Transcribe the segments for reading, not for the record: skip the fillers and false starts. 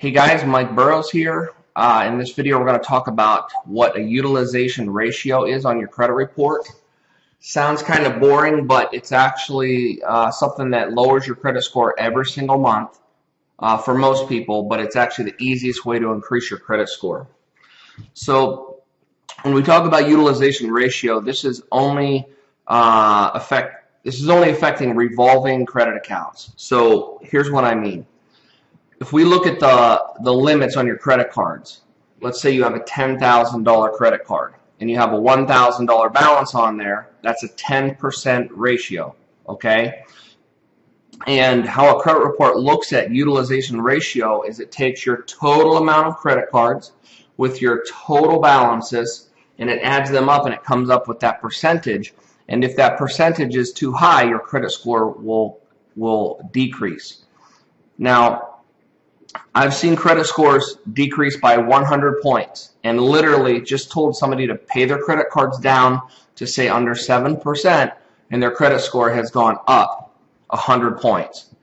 Hey guys, Mike Burrows here. In this video, we're going to talk about what a utilization ratio is on your credit report. Sounds kind of boring, but it's actually something that lowers your credit score every single month for most people, but it's actually the easiest way to increase your credit score. So when we talk about utilization ratio, this is only affecting revolving credit accounts. So here's what I mean. If we look at the limits on your credit cards, let's say you have a $10,000 credit card and you have a $1,000 balance on there, that's a 10% ratio, okay? And how a credit report looks at utilization ratio is it takes your total amount of credit cards with your total balances and it adds them up and it comes up with that percentage. And if that percentage is too high, your credit score will decrease. Now, I've seen credit scores decrease by 100 points and literally just told somebody to pay their credit cards down to say under 7% and their credit score has gone up 100 points.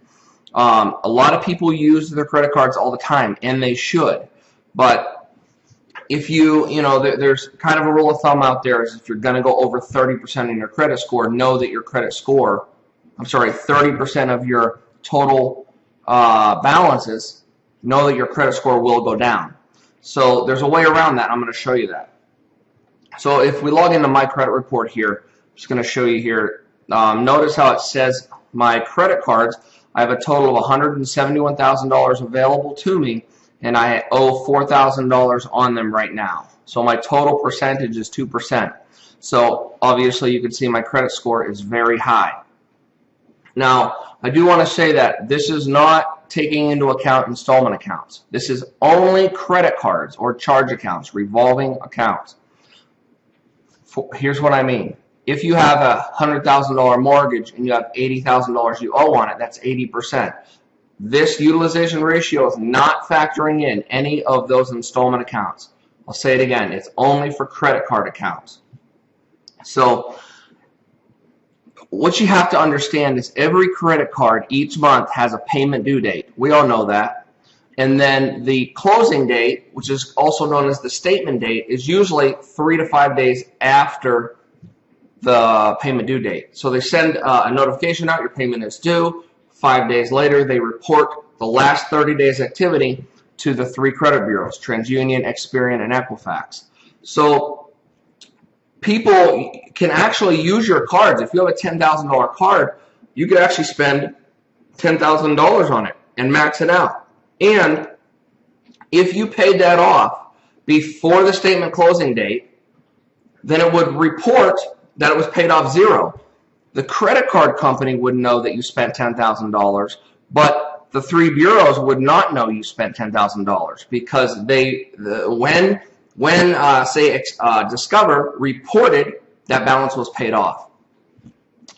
A lot of people use their credit cards all the time and they should, but if there's kind of a rule of thumb out there is if you're going to go over 30% in your credit score, know that your credit score, 30% of your total balances, know that your credit score will go down. So there's a way around that. I'm going to show you that. So if we log into my credit report here, I'm just going to show you here. Notice how it says my credit cards. I have a total of $171,000 available to me, and I owe $4,000 on them right now. So my total percentage is 2%. So obviously you can see my credit score is very high. Now, I do want to say that this is not taking into account installment accounts. This is only credit cards or charge accounts, revolving accounts. Here's what I mean. If you have a $100,000 mortgage and you have $80,000 you owe on it, that's 80%. This utilization ratio is not factoring in any of those installment accounts. I'll say it again. It's only for credit card accounts. So what you have to understand is every credit card each month has a payment due date. We all know that. And then the closing date, which is also known as the statement date, is usually 3 to 5 days after the payment due date. So they send a notification out, your payment is due. 5 days later, they report the last 30 days activity to the 3 credit bureaus, TransUnion, Experian, and Equifax. So people can actually use your cards. If you have a $10,000 card, you could actually spend $10,000 on it and max it out. And if you paid that off before the statement closing date, then it would report that it was paid off zero. The credit card company would know that you spent $10,000, but the 3 bureaus would not know you spent $10,000 because when Discover reported that balance was paid off.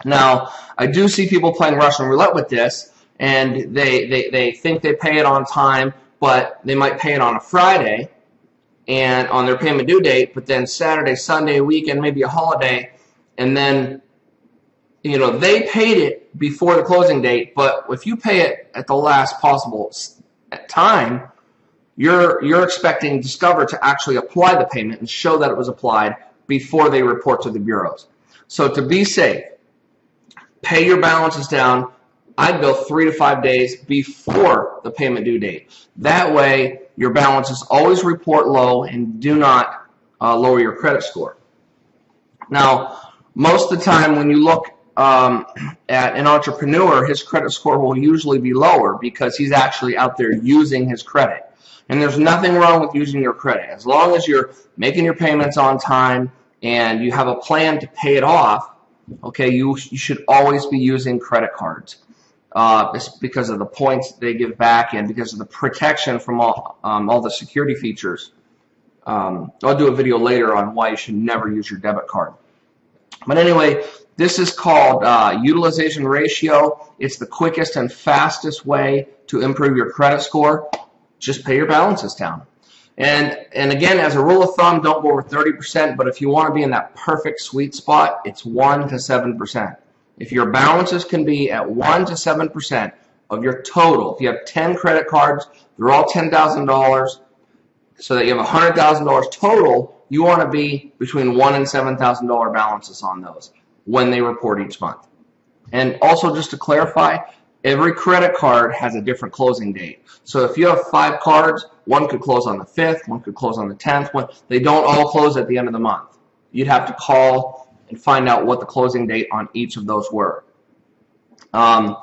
Now, I do see people playing Russian roulette with this, and they think they pay it on time, but they might pay it on a Friday and on their payment due date, but then Saturday, Sunday, weekend, maybe a holiday, and then they paid it before the closing date, but if you pay it at the last possible time, you're expecting Discover to actually apply the payment and show that it was applied before they report to the bureaus. So to be safe, pay your balances down. I'd go 3 to 5 days before the payment due date. That way, your balances always report low and do not lower your credit score. Now, most of the time when you look at an entrepreneur, his credit score will usually be lower because he's actually out there using his credit. And there's nothing wrong with using your credit. As long as you're making your payments on time and you have a plan to pay it off, okay, you should always be using credit cards because of the points they give back and because of the protection from all the security features. I'll do a video later on why you should never use your debit card. But anyway, this is called utilization ratio. It's the quickest and fastest way to improve your credit score. Just pay your balances down. And again, as a rule of thumb, don't go over 30%, but if you want to be in that perfect sweet spot, it's 1 to 7%. If your balances can be at 1 to 7%, of your total. If you have 10 credit cards, they're all $10,000, so that you have $100,000 total, you want to be between $1,000 and $7,000 balances on those when they report each month. And also, just to clarify, every credit card has a different closing date. So if you have 5 cards, one could close on the 5th, one could close on the 10th. They don't all close at the end of the month. You'd have to call and find out what the closing date on each of those were. And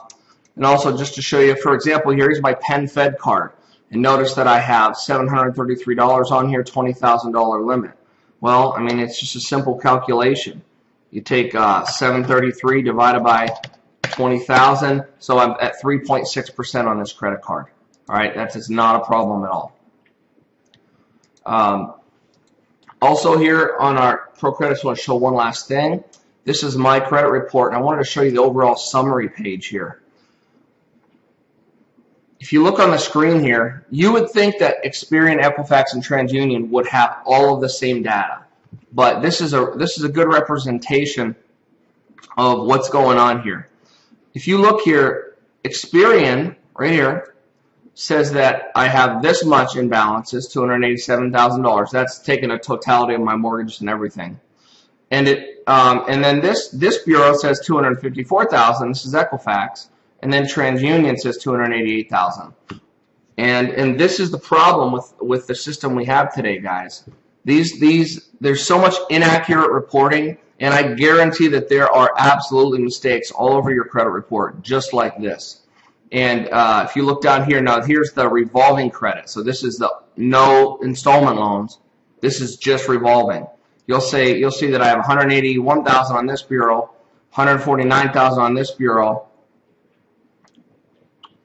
also, just to show you, for example, here's my Penn Fed card. And notice that I have $733 on here, $20,000 limit. Well, I mean, it's just a simple calculation. You take 733 divided by 20,000, so I'm at 3.6% on this credit card. All right, that is not a problem at all. Also here on our Pro Credit, I just want to show one last thing. This is my credit report, and I wanted to show you the overall summary page here. If you look on the screen here, you would think that Experian, Equifax, and TransUnion would have all of the same data, but this is a good representation of what's going on here. If you look here, Experian right here says that I have this much in balances, $287,000. That's taking a totality of my mortgage and everything, and then this bureau says $254,000. This is Equifax. And then TransUnion says $288,000. And this is the problem with the system we have today, guys. There's so much inaccurate reporting, and I guarantee that there are absolutely mistakes all over your credit report, just like this. And if you look down here, now here's the revolving credit. So this is the no installment loans. This is just revolving. You'll see that I have $181,000 on this bureau, $149,000 on this bureau.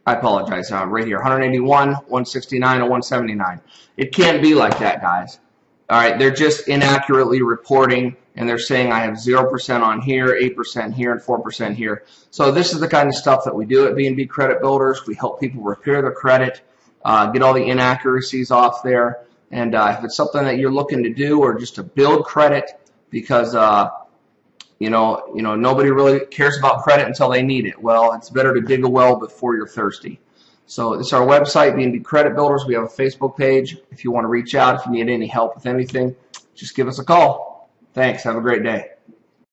I apologize, right here, 181, 169, and 179. It can't be like that, guys. All right, they're just inaccurately reporting, and they're saying I have 0% on here, 8% here, and 4% here. So this is the kind of stuff that we do at B&B Credit Builders. We help people repair their credit, get all the inaccuracies off there, and if it's something that you're looking to do or just to build credit because you know, nobody really cares about credit until they need it. Well, it's better to dig a well before you're thirsty. So this is our website, B&B Credit Builders. We have a Facebook page. If you want to reach out, if you need any help with anything, just give us a call. Thanks. Have a great day.